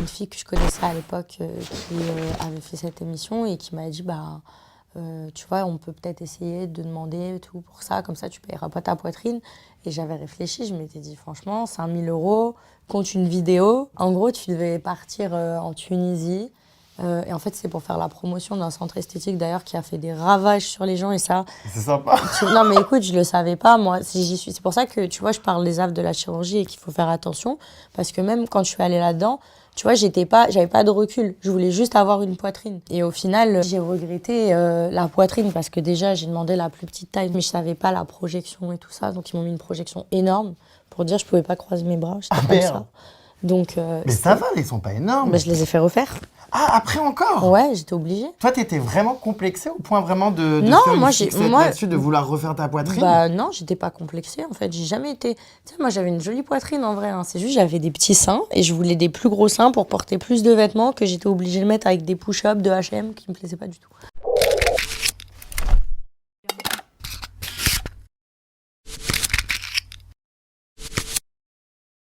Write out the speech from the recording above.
fille que je connaissais à l'époque qui avait fait cette émission et qui m'a dit tu vois, on peut peut-être essayer de demander tout pour ça, comme ça tu payeras pas ta poitrine. Et j'avais réfléchi, je m'étais dit franchement, 5 000 € contre une vidéo. En gros, tu devais partir en Tunisie. Et en fait, c'est pour faire la promotion d'un centre esthétique d'ailleurs qui a fait des ravages sur les gens et ça. C'est sympa. Non, mais écoute, je le savais pas, moi, si j'y suis. C'est pour ça que, tu vois, je parle des affres de la chirurgie et qu'il faut faire attention. Parce que même quand je suis allée là-dedans, tu vois, j'avais pas de recul. Je voulais juste avoir une poitrine. Et au final, j'ai regretté la poitrine parce que déjà, j'ai demandé la plus petite taille, mais je savais pas la projection et tout ça. Donc, ils m'ont mis une projection énorme pour dire que je pouvais pas croiser mes bras. J'étais comme merde. ça. Donc, Mais ça va, ils sont pas énormes. je les ai fait refaire. Ah, après encore? Ouais, j'étais obligée. Toi, t'étais vraiment complexée au point vraiment de Non, faire une moi, fixette là-dessus, de vouloir refaire ta poitrine? Non, j'étais pas complexée en fait. J'ai jamais été. Tu sais, moi j'avais une jolie poitrine en vrai. Hein. C'est juste j'avais des petits seins et je voulais des plus gros seins pour porter plus de vêtements que j'étais obligée de mettre avec des push-ups de H&M qui me plaisaient pas du tout.